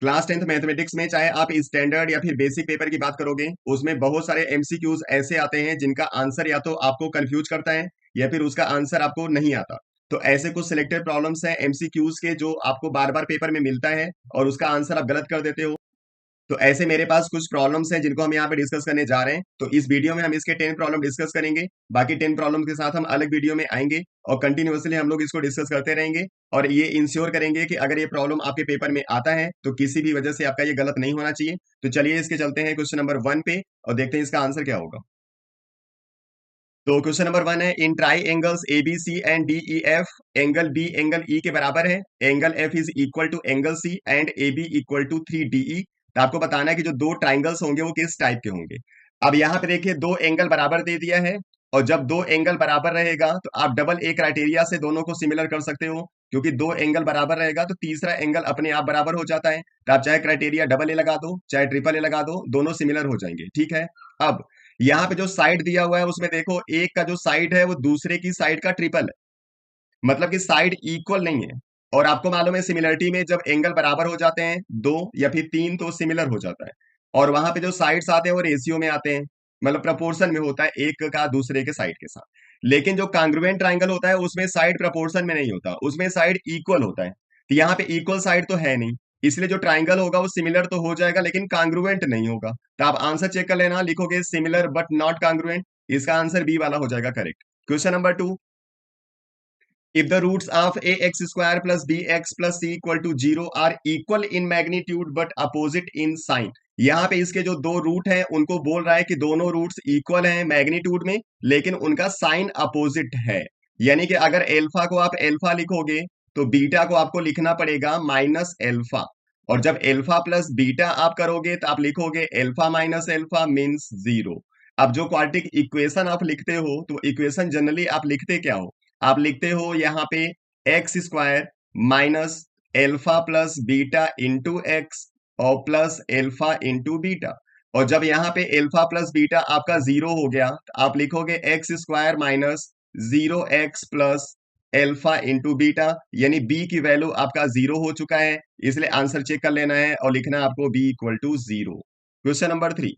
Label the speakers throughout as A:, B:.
A: Class 10th mathematics में चाहे आप स्टैंडर्ड या फिर बेसिक पेपर की बात करोगे, उसमें बहुत सारे एमसीक्यूज ऐसे आते हैं जिनका आंसर या तो आपको कंफ्यूज करता है या फिर उसका आंसर आपको नहीं आता। तो ऐसे कुछ सिलेक्टेड प्रॉब्लम्स हैं एमसीक्यूज के जो आपको बार बार पेपर में मिलता है और उसका आंसर आप गलत कर देते हो। तो ऐसे मेरे पास कुछ प्रॉब्लम्स हैं जिनको हम यहाँ पे डिस्कस करने जा रहे हैं। तो इस वीडियो में हम इसके 10 प्रॉब्लम डिस्कस करेंगे। बाकी 10 प्रॉब्लम के साथ हम अलग वीडियो में आएंगे और कंटिन्यूअसली हम लोग इसको डिस्कस करते रहेंगे और ये इंश्योर करेंगे कि अगर ये प्रॉब्लम आपके पेपर में आता है तो किसी भी वजह से आपका ये गलत नहीं होना चाहिए। तो चलिए इसके चलते हैं क्वेश्चन नंबर 1 पे और देखते हैं इसका आंसर क्या होगा। तो क्वेश्चन नंबर 1 है, in triangles A B C and D E F angle B angle E के बराबर है, angle F is equal to angle C and A B equal to 3 DE। तो आपको बताना है कि जो दो ट्राइंगल्स होंगे वो किस टाइप के होंगे। अब यहाँ पे देखिए दो एंगल बराबर दे दिया है और जब दो एंगल बराबर रहेगा तो आप डबल ए क्राइटेरिया से दोनों को सिमिलर कर सकते हो, क्योंकि दो एंगल बराबर रहेगा तो तीसरा एंगल अपने आप बराबर हो जाता है। तो आप चाहे क्राइटेरिया डबल ए लगा दो चाहे ट्रिपल ए लगा दो, दोनों सिमिलर हो जाएंगे। ठीक है। अब यहाँ पे जो साइड दिया हुआ है उसमें देखो एक का जो साइड है वो दूसरे की साइड का ट्रिपल है, मतलब कि साइड इक्वल नहीं है। और आपको मालूम है सिमिलरिटी में जब एंगल बराबर हो जाते हैं दो या फिर तीन तो सिमिलर हो जाता है। और वहां पे जो साइड्स आते हैं वो रेशियो में आते हैं, मतलब प्रपोर्शन में होता है एक का दूसरे के साइड के साथ। लेकिन जो कांग्रुएंट ट्राइंगल होता है उसमें साइड प्रपोर्शन में नहीं होता, उसमें साइड इक्वल होता है। तो यहाँ पे इक्वल साइड तो है नहीं, इसलिए जो ट्राइंगल होगा वो सिमिलर तो हो जाएगा लेकिन कांग्रुएंट नहीं होगा। तो आप आंसर चेक कर लेना, लिखोगे सिमिलर बट नॉट कांग्रुएंट। इसका आंसर बी वाला हो जाएगा correct. Question number 2, if the roots of ax square plus bx plus c equal to 0 are equal in magnitude but opposite in sign। यहाँ पे इसके जो दो रूट हैं उनको बोल रहा है कि दोनों रूट्स इक्वल हैं मैग्नीट्यूड में लेकिन उनका साइन अपोजिट है। यानी कि अगर एल्फा को आप एल्फा लिखोगे तो बीटा को आपको लिखना पड़ेगा माइनस एल्फा। और जब एल्फा प्लस बीटा आप करोगे तो आप लिखोगे एल्फा माइनस एल्फा मीन्स 0। अब जो क्वाड्रेटिक इक्वेशन आप लिखते हो तो इक्वेशन जनरली आप लिखते क्या हो, आप लिखते हो यहाँ पे x square minus alpha plus beta into x और प्लस एल्फा इंटू बीटा। और जब यहाँ पे एल्फा प्लस बीटा आपका 0 हो गया तो आप लिखोगे x square minus 0x plus alpha into beta, यानी बी की वैल्यू आपका 0 हो चुका है। इसलिए आंसर चेक कर लेना है और लिखना है आपको B equal to 0। Question number 3,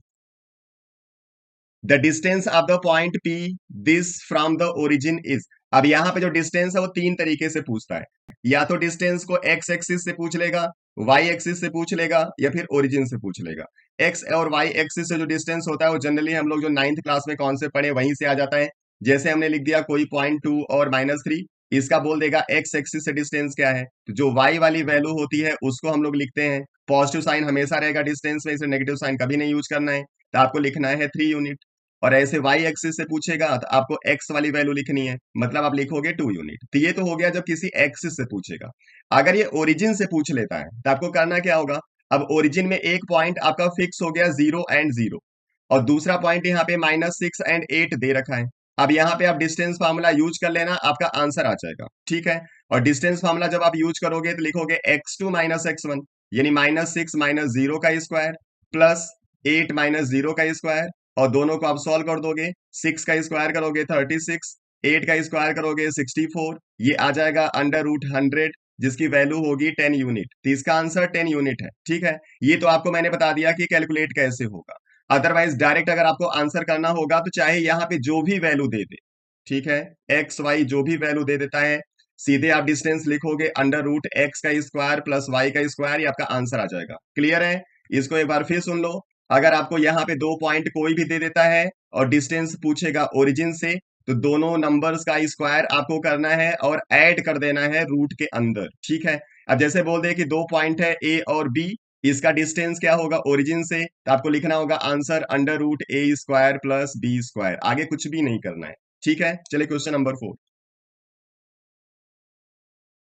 A: the distance of the point P this from the origin is. अब यहाँ पे जो डिस्टेंस है वो तीन तरीके से पूछता है, या तो डिस्टेंस को एक्स एक्सिस से पूछ लेगा, वाई एक्सिस से पूछ लेगा या फिर ओरिजिन से पूछ लेगा। एक्स और वाई एक्सिस से जो डिस्टेंस होता है वो जनरली हम लोग जो 9th क्लास में कौन से पढ़े वहीं से आ जाता है। जैसे हमने लिख दिया कोई .2 और -3, इसका बोल देगा एक्स एक्सिस से डिस्टेंस क्या है। तो जो वाई वाली वैल्यू होती है उसको हम लोग लिखते हैं, पॉजिटिव साइन हमेशा रहेगा डिस्टेंस में, इसे नेगेटिव साइन कभी नहीं यूज करना है। तो आपको लिखना है 3 यूनिट। और ऐसे वाई एक्सिस से पूछेगा तो आपको एक्स वाली वैल्यू लिखनी है, मतलब आप लिखोगे 2 यूनिट। तो ये तो हो गया जब किसी एक्सिस से पूछेगा। अगर ये ओरिजिन से पूछ लेता है तो आपको करना क्या होगा, अब ओरिजिन में एक पॉइंट आपका फिक्स हो गया 0 एंड 0 और दूसरा पॉइंट यहाँ पे -6 एंड 8 दे रखा है। अब यहाँ पे आप डिस्टेंस फार्मूला यूज कर लेना, आपका आंसर आ जाएगा। ठीक है। और डिस्टेंस फार्मूला जब आप यूज करोगे तो लिखोगे x2 माइनस x1, यानी -6 माइनस 0 का स्क्वायर प्लस 8 माइनस 0 का स्क्वायर। और दोनों को आप सॉल्व कर दोगे, 6 का स्क्वायर करोगे 36, 8 का स्क्वायर करोगे 64, ये आ जाएगा √100 जिसकी वैल्यू होगी 10 यूनिट। तो इसका आंसर 10 यूनिट है। ठीक है। ये तो आपको मैंने बता दिया कि कैलकुलेट कैसे होगा। अदरवाइज डायरेक्ट अगर आपको आंसर करना होगा तो चाहे यहाँ पे जो भी वैल्यू दे दे, ठीक है, एक्स वाई जो भी वैल्यू दे देता है, सीधे आप डिस्टेंस लिखोगे √x का स्क्वायर प्लस y का स्क्वायर, ये आपका आंसर आ जाएगा। क्लियर है। इसको एक बार फिर सुन लो, अगर आपको यहाँ पे दो पॉइंट कोई भी दे देता है और डिस्टेंस पूछेगा ओरिजिन से तो दोनों नंबर्स का स्क्वायर आपको करना है और ऐड कर देना है रूट के अंदर। ठीक है। अब जैसे बोल दे कि दो पॉइंट है ए और बी, इसका डिस्टेंस क्या होगा ओरिजिन से, तो आपको लिखना होगा आंसर √a² प्लस b², आगे कुछ भी नहीं करना है। ठीक है। चलिए question number 4,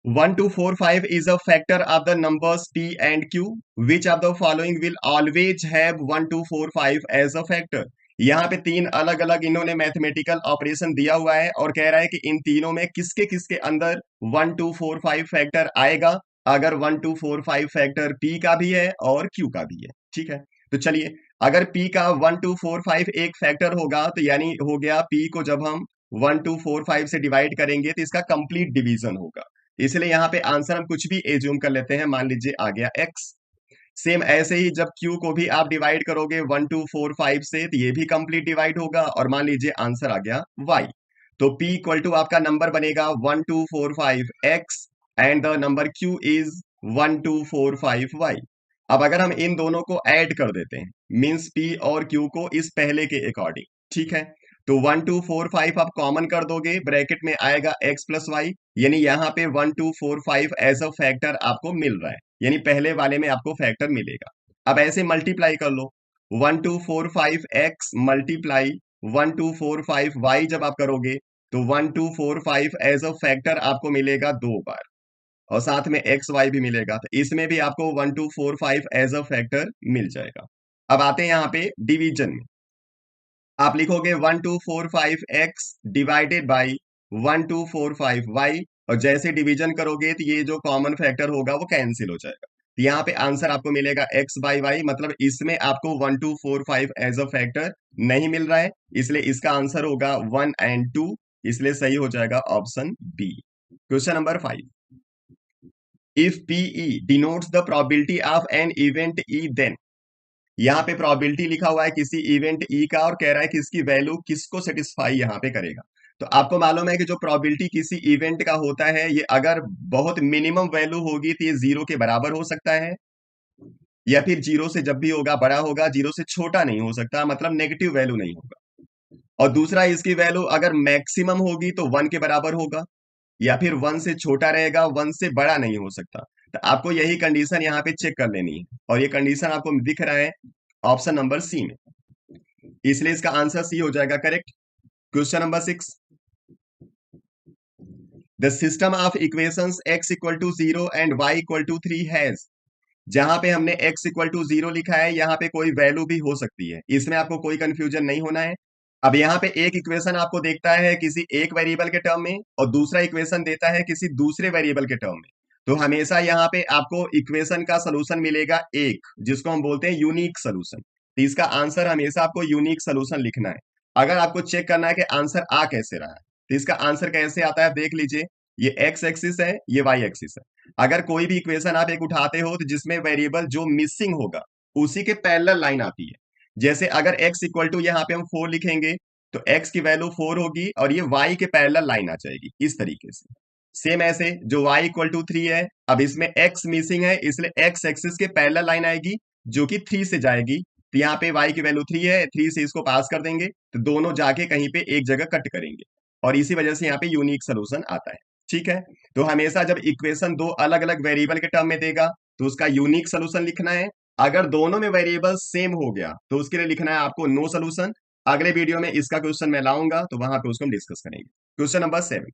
A: 1 2 4 5 is a factor of the numbers p and q, which of the following will always have 1 2 4 5 as a factor। यहाँ पे तीन अलग अलग इन्होंने मैथमेटिकल ऑपरेशन दिया हुआ है और कह रहा है कि इन तीनों में किसके किसके अंदर 1 2 4 5 फैक्टर आएगा, अगर 1 2 4 5 फैक्टर p का भी है और q का भी है। ठीक है। तो चलिए, अगर p का 1 2 4 5 एक फैक्टर होगा तो यानी हो गया p को जब हम 1 2 4 5 से डिवाइड करेंगे तो इसका कंप्लीट डिवीजन होगा। इसलिए यहाँ पे आंसर हम कुछ भी एज्यूम कर लेते हैं, मान लीजिए आ गया x। सेम ऐसे ही जब Q को भी आप डिवाइड करोगे 1 2 4 5 से, तो ये भी कंप्लीट डिवाइड होगा और मान लीजिए आंसर आ गया Y। तो P इक्वल टू आपका नंबर बनेगा 1 2 4 5 X and the number Q is 1 2 4 5 Y। अब अगर हम इन दोनों को ऐड कर देते हैं, मीन्स P और Q को इस पहले के अकॉर्डिंग, ठीक है, तो 1 2 4 5 आप कॉमन कर दोगे, ब्रैकेट में आएगा X प्लस वाई, यानी यहाँ पे 1 2 4 5 एज अ फैक्टर आपको मिल रहा है, यानी पहले वाले में आपको फैक्टर मिलेगा। अब ऐसे मल्टीप्लाई कर लो, 1 2 4 5 X मल्टीप्लाई 1 2 4 5 Y जब आप करोगे तो 1 2 4 5 एज अ फैक्टर आपको मिलेगा 2 बार, और साथ में एक्स वाई भी मिलेगा, तो इसमें भी आपको 1 2 4 5 एज अ फैक्टर मिल जाएगा। अब आते हैं यहाँ पे डिवीजन में, आप लिखोगे 1 2 4 5 X डिवाइडेड बाई 1 2 4 5 Y, और जैसे डिवीजन करोगे तो ये जो कॉमन फैक्टर होगा वो कैंसिल हो जाएगा, तो यहाँ पे आंसर आपको मिलेगा X बाई वाई, मतलब इसमें आपको 1 2 4 5 एज अ फैक्टर नहीं मिल रहा है, इसलिए इसका आंसर होगा 1 और 2, इसलिए सही हो जाएगा option B. Question number 5, if PE denotes the probability of an event E, then, यहाँ पे प्रोबेबिलिटी लिखा हुआ है किसी इवेंट ई का, और कह रहा है कि इसकी वैल्यू किसको सेटिस्फाई यहाँ पे करेगा। तो आपको मालूम है कि जो प्रोबेबिलिटी किसी इवेंट का होता है, ये अगर बहुत मिनिमम वैल्यू होगी तो ये जीरो के बराबर हो सकता है, या फिर जीरो से जब भी होगा बड़ा होगा, जीरो से छोटा नहीं हो सकता, मतलब नेगेटिव वैल्यू नहीं होगा। और दूसरा, इसकी वैल्यू अगर मैक्सिमम होगी तो 1 के बराबर होगा, या फिर 1 से छोटा रहेगा, 1 से बड़ा नहीं हो सकता। तो आपको यही कंडीशन यहाँ पे चेक कर लेनी है, और ये कंडीशन आपको दिख रहा है ऑप्शन नंबर सी में, इसलिए इसका आंसर सी हो जाएगा correct. Question number 6, the system of equations x equal to 0 and y equal to 3 has, जहां पे हमने x इक्वल टू 0 लिखा है, यहाँ पे कोई वैल्यू भी हो सकती है, इसमें आपको कोई कंफ्यूजन नहीं होना है। अब यहाँ पे एक इक्वेशन आपको देखता है किसी एक वेरिएबल के टर्म में, और दूसरा इक्वेशन देता है किसी दूसरे वेरिएबल के टर्म में, तो हमेशा यहाँ पे आपको इक्वेशन का सोल्यूशन मिलेगा एक, जिसको हम बोलते हैं यूनिक सोल्यूशन। तो इसका आंसर हमेशा आपको यूनिक सोल्यूशन लिखना है। अगर आपको चेक करना है कि आंसर आ कैसे रहा है, तो इसका आंसर कैसे आता है देख लीजिए, ये एक्स एक्सिस है, ये वाई एक्सिस है। अगर कोई भी इक्वेशन आप एक उठाते हो तो जिसमें वेरिएबल जो मिसिंग होगा उसी के पैरेलल लाइन आती है। जैसे अगर x इक्वल टू यहाँ पे हम 4 लिखेंगे, तो x की वैल्यू 4 होगी और ये y के पैरेलल लाइन आ जाएगी इस तरीके से। सेम ऐसे जो y इक्वल टू 3 है, अब इसमें x मिसिंग है, इसलिए x एक्सिस के पैरेलल लाइन आएगी जो कि 3 से जाएगी, तो यहाँ पे y की वैल्यू 3 है, 3 से इसको पास कर देंगे तो दोनों जाके कहीं पे एक जगह कट करेंगे, और इसी वजह से यहाँ पे यूनिक सोल्यूशन आता है। ठीक है, तो हमेशा जब इक्वेशन दो अलग अलग वेरिएबल के टर्म में देगा तो उसका यूनिक सोल्यूशन लिखना है। अगर दोनों में वेरिएबल सेम हो गया तो उसके लिए लिखना है आपको नो सोल्यूशन। अगले वीडियो में इसका क्वेश्चन मैं लाऊंगा तो वहां पे उसको हम डिस्कस करेंगे। Question number 7,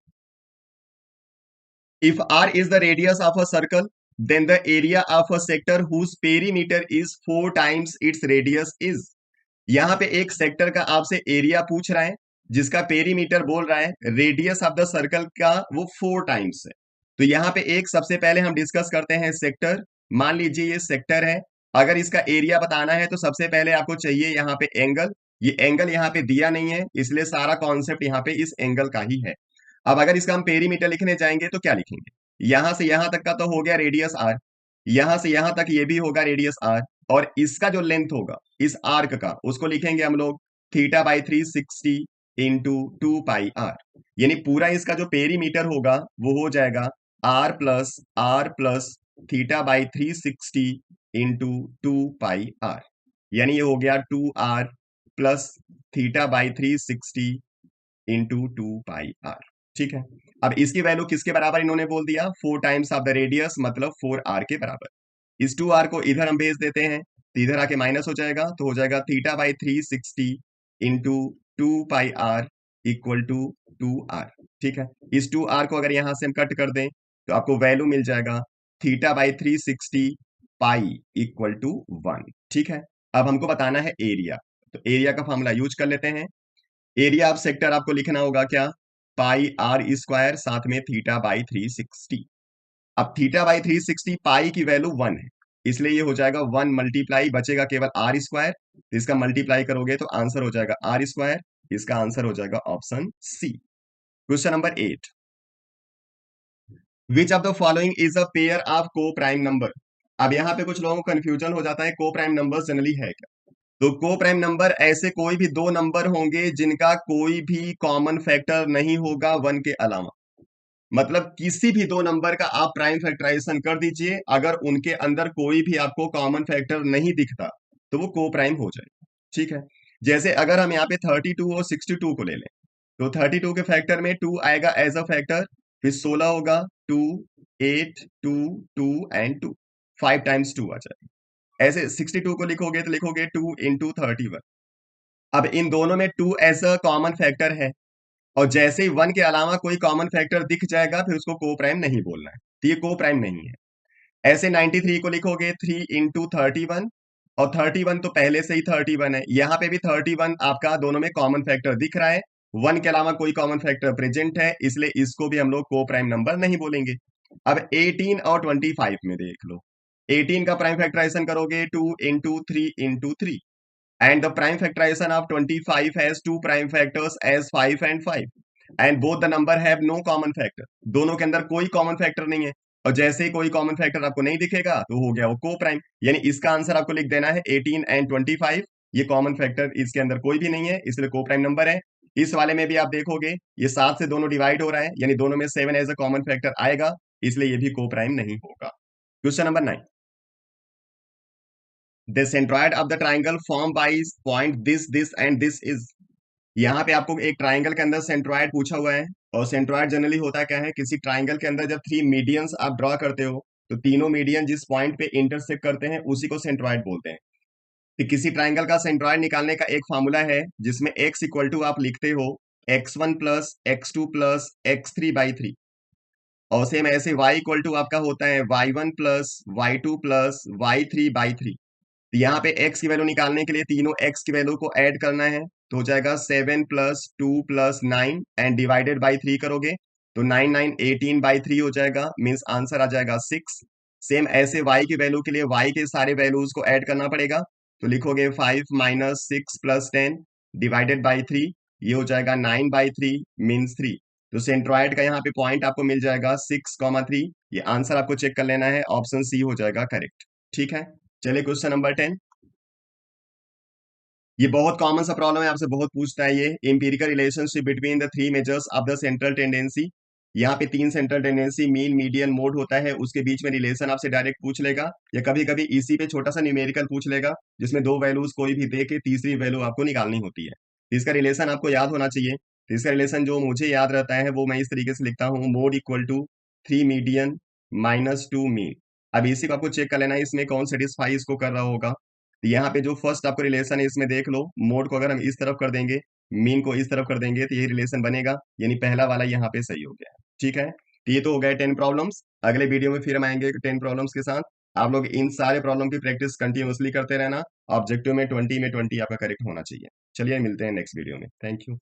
A: if r is the radius of a circle, then the area of a sector whose perimeter is 4 times its radius is, यहाँ पे एक सेक्टर का आपसे एरिया पूछ रहा है जिसका पेरीमीटर बोल रहा है रेडियस ऑफ द सर्कल का वो 4 टाइम्स है। तो यहाँ पे एक सबसे पहले हम डिस्कस करते हैं सेक्टर। मान लीजिए ये सेक्टर है, अगर इसका एरिया बताना है तो सबसे पहले आपको चाहिए यहाँ पे एंगल। ये एंगल यहाँ पे दिया नहीं है, इसलिए सारा कॉन्सेप्ट यहाँ पे इस एंगल का ही है। अब अगर इसका हम पेरीमीटर लिखने जाएंगे तो क्या लिखेंगे, यहां से यहां तक का तो हो गया रेडियस आर, यहां से यहां तक ये भी होगा रेडियस आर, और इसका जो लेंथ होगा इस आर्क का उसको लिखेंगे हम लोग θ/360 इंटू 2 पाई आर, यानी पूरा इसका जो पेरीमीटर होगा वो हो जाएगा r+r+ θ/360 इंटू 2 पाई आर, यानी ये हो गया 2r plus θ/360 into 2 pi are. ठीक है, अब इसकी वैल्यू किसके बराबर इन्होंने बोल दिया, 4 टाइम्स ऑफ द रेडियस, मतलब 4r के बराबर। इस 2r को इधर हम भेज देते हैं तो इधर आके माइनस हो जाएगा, तो हो जाएगा θ/360 into 2 pi r equal to 2r। ठीक है, इस 2r को अगर यहां से हम कट कर दें तो आपको वैल्यू मिल जाएगा θ/360 पाई इक्वल टू 1। ठीक है, अब हमको बताना है एरिया, तो एरिया का फॉर्मूला यूज कर लेते हैं। एरिया ऑफ सेक्टर आपको लिखना होगा क्या, πr² साथ में θ/360। अब θ/360 पाई की वैल्यू 1 है, इसलिए ये हो जाएगा 1 मल्टीप्लाई, बचेगा केवल r², तो इसका मल्टीप्लाई करोगे तो आंसर हो जाएगा r²। इसका आंसर हो जाएगा option C. Question number 8, which of the following is a pair of coprime number, अब यहाँ पे कुछ लोगों को कंफ्यूजन हो जाता है को प्राइम नंबर जनरली है क्या। तो को प्राइम नंबर ऐसे कोई भी दो नंबर होंगे जिनका कोई भी कॉमन फैक्टर नहीं होगा वन के अलावा। मतलब किसी भी दो नंबर का आप प्राइम फैक्टराइजेशन कर दीजिए, अगर उनके अंदर कोई भी आपको कॉमन फैक्टर नहीं दिखता तो वो को प्राइम हो जाएगा। ठीक है। जैसे अगर हम यहाँ पे 32 और 62 को ले लें, तो 32 के फैक्टर में 2 आएगा एज अ फैक्टर, फिर 16 होगा, 2, 8, 2, 2 एंड 2, 5 टाइम्स 2 आ जाएगा। ऐसे 62 को लिखोगे तो लिखोगे 2 इंटू 31। अब इन दोनों में 2 एज अ कॉमन फैक्टर है, और जैसे ही वन के अलावा कोई कॉमन फैक्टर दिख जाएगा फिर उसको को प्राइम नहीं बोलना है, तो ये को प्राइम नहीं है। ऐसे 93 को लिखोगे 3 इंटू 31, और 31 तो पहले से ही 31 है, यहाँ पे भी 31 आपका दोनों में कॉमन फैक्टर दिख रहा है, वन के अलावा कोई कॉमन फैक्टर प्रेजेंट है, इसलिए इसको भी हम लोग को प्राइम नंबर नहीं बोलेंगे। अब 18 और 25 में देख लो, 18 का प्राइम फैक्टराइजेशन करोगे 2 into 3 into 3, and the prime factorization of 25 has two prime factors as 5 and 5, and both the number have no common factor। दोनों के अंदर कोई कॉमन फैक्टर नहीं है, और जैसे ही कोई कॉमन फैक्टर आपको नहीं दिखेगा तो हो गया वो को प्राइम। यानी इसका आंसर आपको लिख देना है 18 एंड 25, ये कॉमन फैक्टर इसके अंदर कोई भी नहीं है, इसलिए को प्राइम नंबर है। इस वाले में भी आप देखोगे ये 7 से दोनों डिवाइड हो रहा है, यानी दोनों में 7 एज अ कॉमन फैक्टर आएगा, इसलिए ये भी को प्राइम नहीं होगा। Question number 9, the centroid of the triangle formed by point this and this is। यहाँ पे आपको एक ट्राइंगल के अंदर सेंट्रॉइड पूछा हुआ है, और सेंट्रॉइड जनरली होता क्या है, किसी ट्राइंगल के अंदर जब थ्री मीडियंस आप ड्रॉ करते हो तो तीनों मीडियन जिस पॉइंट पे इंटरसेक्ट करते हैं उसी को सेंट्रॉइड बोलते हैं। तो किसी ट्राइंगल का सेंट्रॉइड निकालने का एक फार्मूला है जिसमें x इक्वल टू आप लिखते हो x1 plus x2 plus x3/3, और सेम ऐसे y इक्वल टू आपका होता है y1 plus y2 plus y3/3। तो यहाँ पे x की वैल्यू निकालने के लिए तीनों x की वैल्यू को ऐड करना है, तो हो जाएगा 7 plus 2 plus 9 and divided by 3 करोगे तो 9 9 18/3 हो जाएगा, मीन्स आंसर आ जाएगा 6। सेम ऐसे y की वैल्यू के लिए y के सारे वैल्यूज को ऐड करना पड़ेगा, तो लिखोगे 5 माइनस 6 प्लस 10 डिवाइडेड बाई 3, ये हो जाएगा 9/3 मीन्स 3। तो सेंट्रॉइड का यहाँ पे पॉइंट आपको मिल जाएगा 6,3। ये आंसर आपको चेक कर लेना है, ऑप्शन सी हो जाएगा करेक्ट। ठीक है। चलिए क्वेश्चन नंबर 10, ये बहुत कॉमन सा प्रॉब्लम है, आपसे बहुत पूछता है ये, empirical relationship between the three measures of the central tendency. यहाँ पे तीन central tendency mean median mode होता है, उसके बीच में रिलेशन आपसे डायरेक्ट पूछ लेगा, या कभी कभी इसी पे छोटा सा न्यूमेरिकल पूछ लेगा जिसमें दो वैल्यूज कोई भी दे के तीसरी वैल्यू आपको निकालनी होती है। तो इसका रिलेशन आपको याद होना चाहिए। तो इसका रिलेशन जो मुझे याद रहता है वो मैं इस तरीके से लिखता हूँ, mode equal to 3 median minus 2 mean. अब इसी को आपको चेक कर लेना है इसमें कौन सेटिस्फाई इसको कर रहा होगा। तो यहाँ पे जो फर्स्ट आपको रिलेशन है इसमें देख लो, मोड को अगर हम इस तरफ कर देंगे, मीन को इस तरफ कर देंगे, तो ये रिलेशन बनेगा, यानी पहला वाला यहाँ पे सही हो गया है। ठीक है। तो ये तो हो गए 10 प्रॉब्लम्स। अगले वीडियो में फिर हम आएंगे 10 प्रॉब्लम्स के साथ। आप लोग इन सारे प्रॉब्लम की प्रैक्टिस कंटिन्यूअसली करते रहना, ऑब्जेक्टिव में 20 में 20 आपका करेक्ट होना चाहिए। चलिए मिलते हैं नेक्स्ट वीडियो में। Thank you.